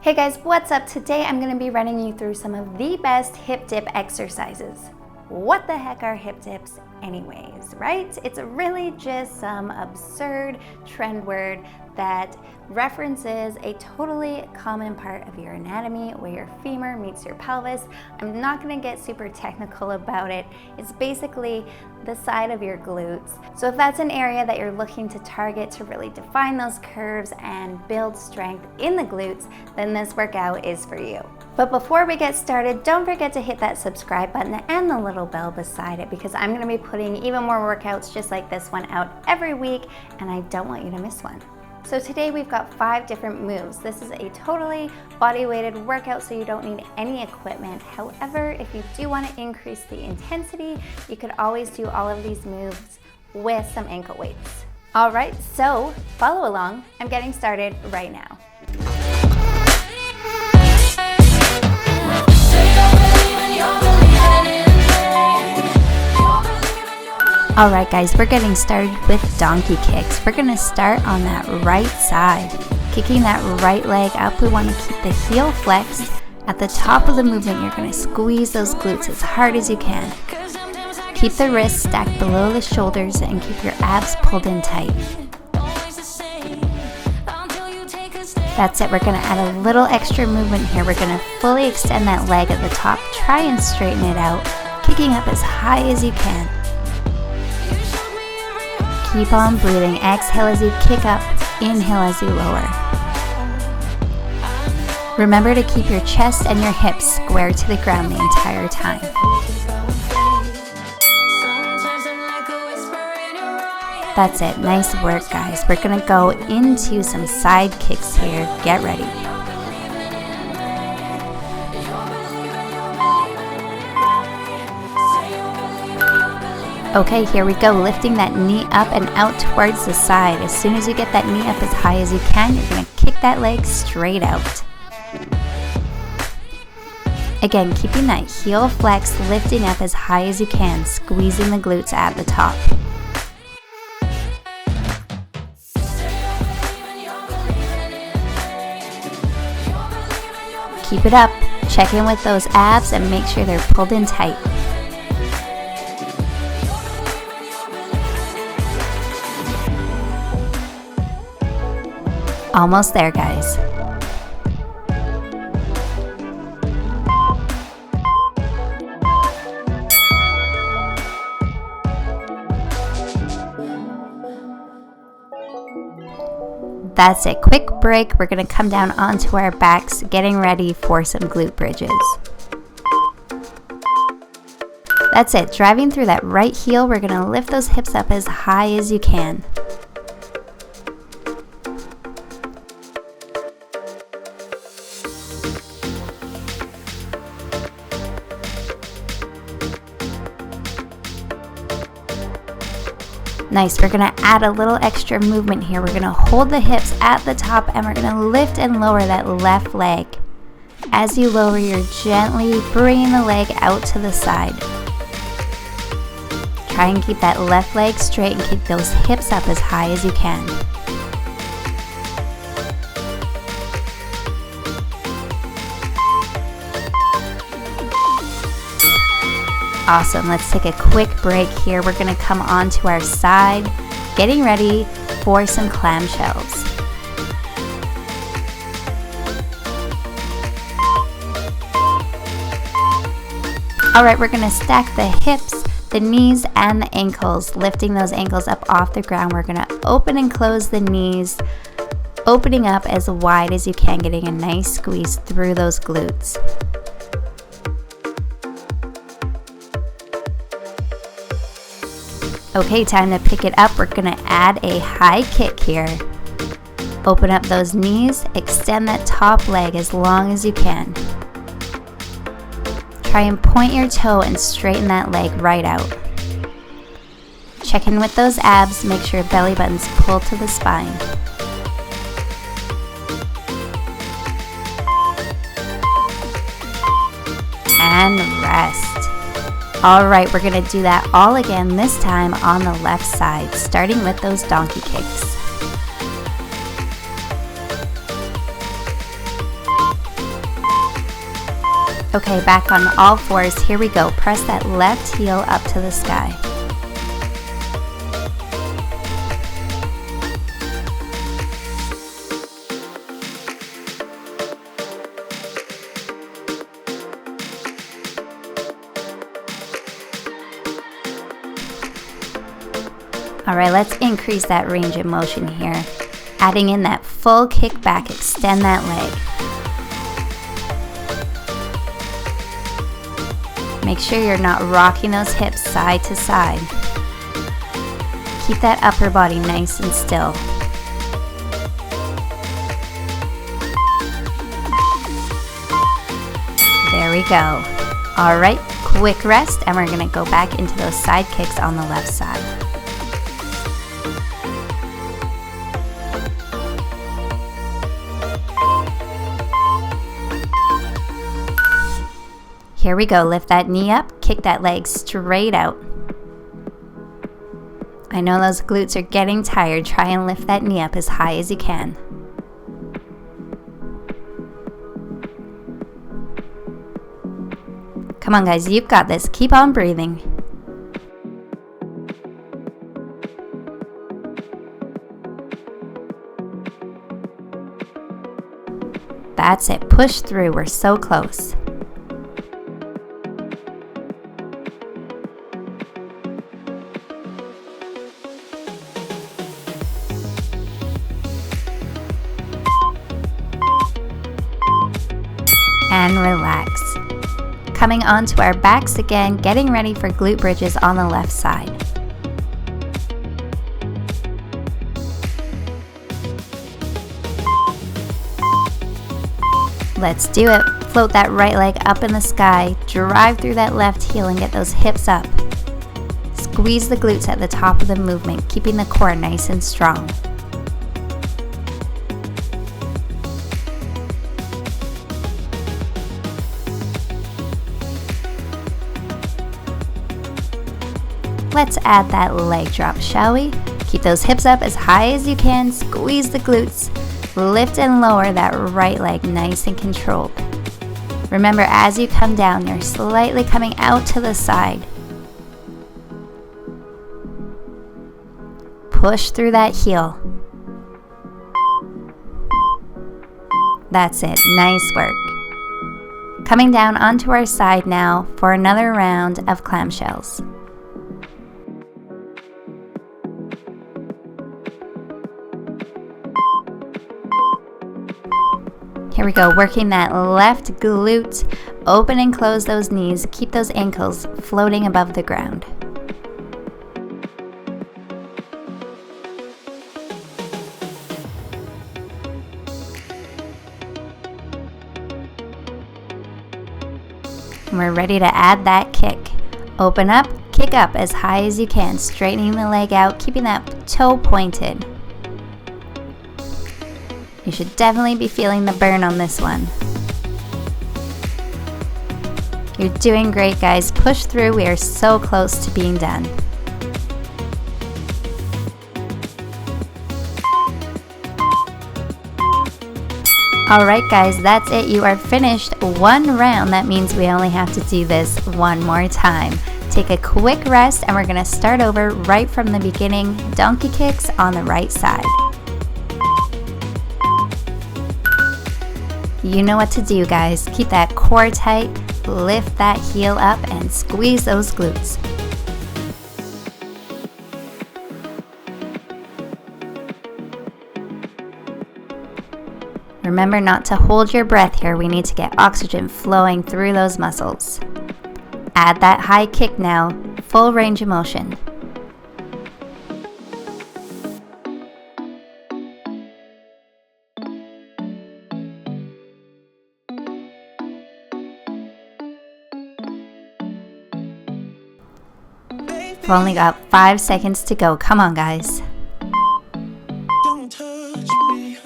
Hey guys, what's up? Today I'm going to be running you through some of the best hip dip exercises. What the heck are hip dips anyways, right? It's really just some absurd trend word that references a totally common part of your anatomy where your femur meets your pelvis. I'm not going to get super technical about it. It's basically the side of your glutes. So if that's an area that you're looking to target to really define those curves and build strength in the glutes, then this workout is for you. But before we get started, don't forget to hit that subscribe button and the little bell beside it, because I'm going to be putting even more workouts just like this one out every week, and I don't want you to miss one. So today we've got 5 different moves. This is a totally body weighted workout, so you don't need any equipment. However, if you do want to increase the intensity, you could always do all of these moves with some ankle weights. All right, so follow along. I'm getting started right now. Alright guys, we're getting started with donkey kicks. We're going to start on that right side. Kicking that right leg up, we want to keep the heel flexed. At the top of the movement, you're going to squeeze those glutes as hard as you can. Keep the wrists stacked below the shoulders and keep your abs pulled in tight. That's it, we're going to add a little extra movement here. We're going to fully extend that leg at the top. Try and straighten it out, kicking up as high as you can. Keep on breathing. Exhale as you kick up, inhale as you lower. Remember to keep your chest and your hips square to the ground the entire time. That's it. Nice work, guys. We're going to go into some side kicks here. Get ready. Okay, here we go, lifting that knee up and out towards the side. As soon as you get that knee up as high as you can, you're going to kick that leg straight out. Again, keeping that heel flex, lifting up as high as you can, squeezing the glutes at the top. Keep it up. Check in with those abs and make sure they're pulled in tight. Almost there, guys. That's it. Quick break. We're going to come down onto our backs, getting ready for some glute bridges. That's it. Driving through that right heel, we're going to lift those hips up as high as you can. Nice, we're going to add a little extra movement here. We're going to hold the hips at the top and we're going to lift and lower that left leg. As you lower, you're gently bringing the leg out to the side. Try and keep that left leg straight and kick those hips up as high as you can. Awesome, let's take a quick break here. We're going to come onto our side, getting ready for some clam shells. Alright, we're going to stack the hips, the knees, and the ankles, lifting those ankles up off the ground. We're going to open and close the knees, opening up as wide as you can, getting a nice squeeze through those glutes. Okay, time to pick it up. We're going to add a high kick here. Open up those knees, extend that top leg as long as you can. Try and point your toe and straighten that leg right out. Check in with those abs, make sure belly button's pulled to the spine. And rest. Alright, we're going to do that all again, this time on the left side, starting with those donkey kicks. Okay, back on all fours, here we go. Press that left heel up to the sky. All right, let's increase that range of motion here. Adding in that full kick back, extend that leg. Make sure you're not rocking those hips side to side. Keep that upper body nice and still. There we go. All right, quick rest, and we're gonna go back into those side kicks on the left side. Here we go, lift that knee up, kick that leg straight out. I know those glutes are getting tired. Try and lift that knee up as high as you can. Come on guys, you've got this. Keep on breathing. That's it, push through, we're so close. And relax. Coming onto our backs again, getting ready for glute bridges on the left side. Let's do it. Float that right leg up in the sky, drive through that left heel and get those hips up. Squeeze the glutes at the top of the movement, keeping the core nice and strong. Let's add that leg drop, shall we? Keep those hips up as high as you can, squeeze the glutes, lift and lower that right leg nice and controlled. Remember, as you come down, you're slightly coming out to the side. Push through that heel. That's it, nice work. Coming down onto our side now for another round of clam shells. Here we go, working that left glute. Open and close those knees. Keep those ankles floating above the ground. And we're ready to add that kick. Open up, kick up as high as you can, straightening the leg out, keeping that toe pointed. You should definitely be feeling the burn on this one. You're doing great, guys. Push through. We are so close to being done. All right, guys, that's it. You are finished. One round. That means we only have to do this one more time. Take a quick rest, and we're going to start over right from the beginning. Donkey kicks on the right side. You know what to do, guys. Keep that core tight, lift that heel up, and squeeze those glutes. Remember not to hold your breath here. We need to get oxygen flowing through those muscles. Add that high kick now, full range of motion. We've only got 5 seconds to go. Come on, guys. Don't touch me.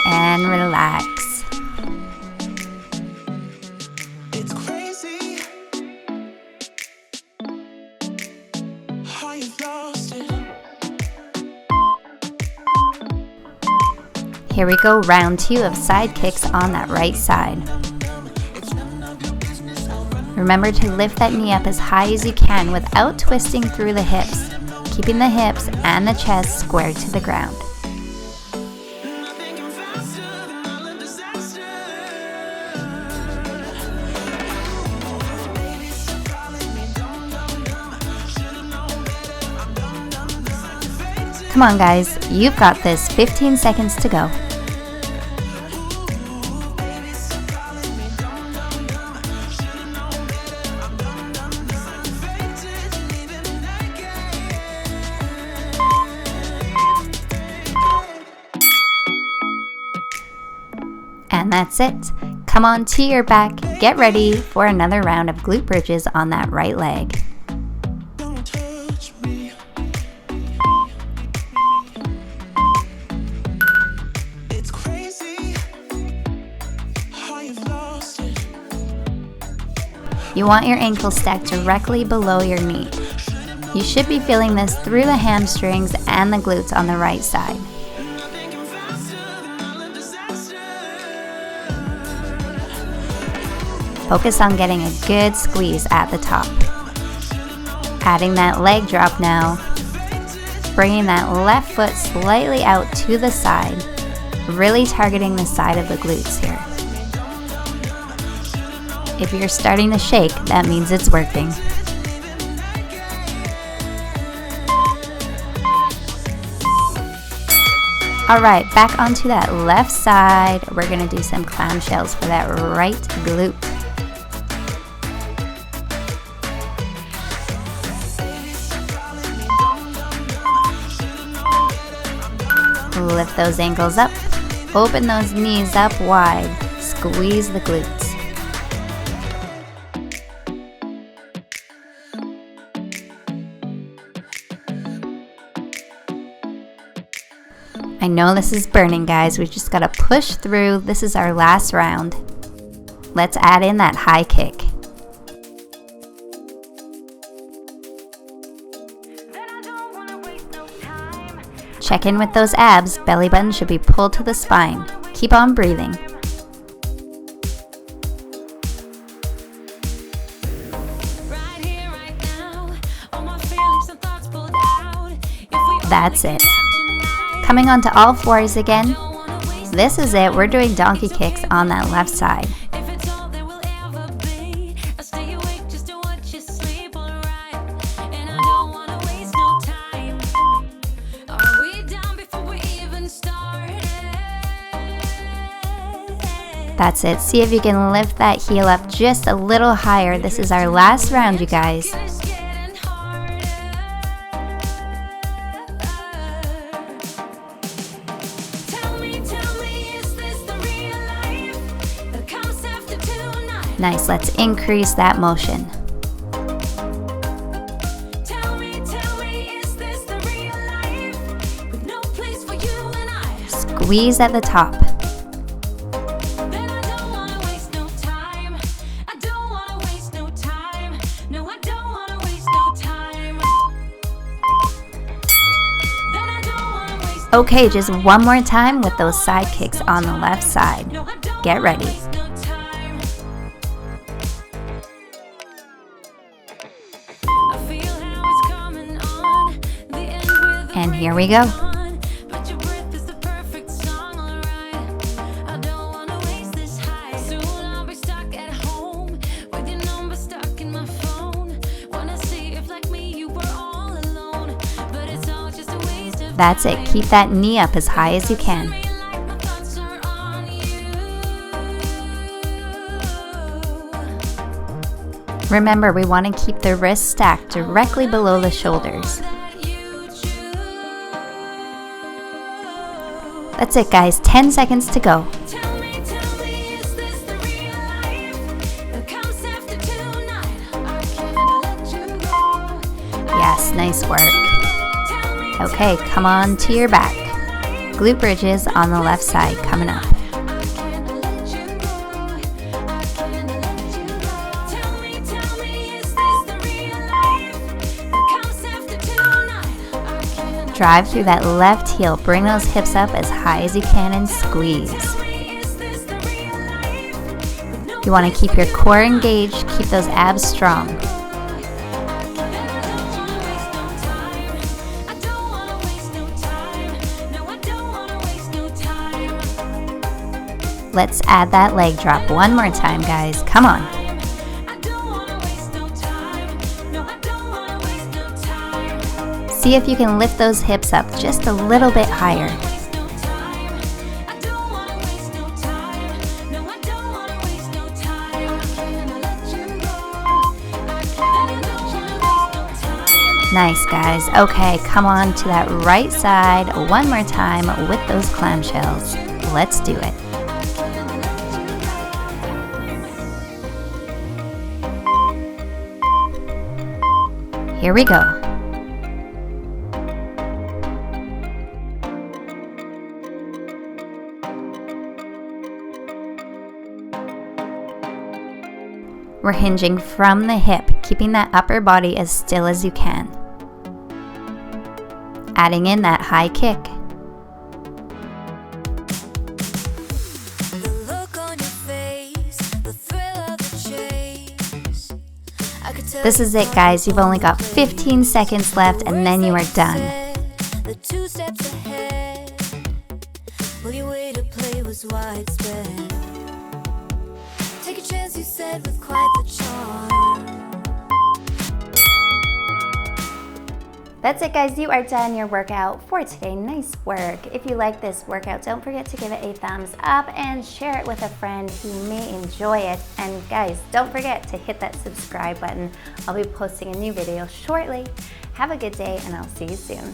And relax. It's crazy how you've lost it. Here we go, round 2 of side kicks on that right side. Remember to lift that knee up as high as you can without twisting through the hips, keeping the hips and the chest square to the ground. Come on guys, you've got this. 15 seconds to go. And that's it. Come on to your back, get ready for another round of glute bridges on that right leg. You want your ankle stacked directly below your knee. You should be feeling this through the hamstrings and the glutes on the right side. Focus on getting a good squeeze at the top. Adding that leg drop now. Bringing that left foot slightly out to the side. Really targeting the side of the glutes here. If you're starting to shake, that means it's working. All right, back onto that left side. We're gonna do some clam shells for that right glute. Lift those ankles up, open those knees up wide, squeeze the glutes. I know this is burning, guys. We just gotta push through. This is our last round. Let's add in that high kick. Check in with those abs. Belly button should be pulled to the spine. Keep on breathing. That's it. Coming onto all fours again. This is it. We're doing donkey kicks on that left side. That's it. See if you can lift that heel up just a little higher. This is our last round, you guys. Nice, let's increase that motion. Squeeze at the top. Okay, just one more time with those side kicks on the left side. Get ready. And here we go. That's it. Keep that knee up as high as you can. Remember, we want to keep the wrists stacked directly below the shoulders. That's it, guys. 10 seconds to go. Yes, nice work. Okay, come on to your back. Glute bridges on the left side coming up. Drive through that left heel. Bring those hips up as high as you can and squeeze. You want to keep your core engaged, keep those abs strong. Let's add that leg drop one more time, guys. Come on. See if you can lift those hips up just a little bit higher. Nice, guys. Okay, come on to that right side one more time with those clam shells. Let's do it. Here we go. We're hinging from the hip, keeping that upper body as still as you can. Adding in that high kick. This is it, guys. You've only got 15 seconds left and then you are done. The 2 steps ahead. Well, your way to play was widespread. Take a chance, you said, with quite the charm. That's it, guys. You are done your workout for today. Nice work. If you like this workout, don't forget to give it a thumbs up and share it with a friend who may enjoy it. And guys, don't forget to hit that subscribe button. I'll be posting a new video shortly. Have a good day and I'll see you soon.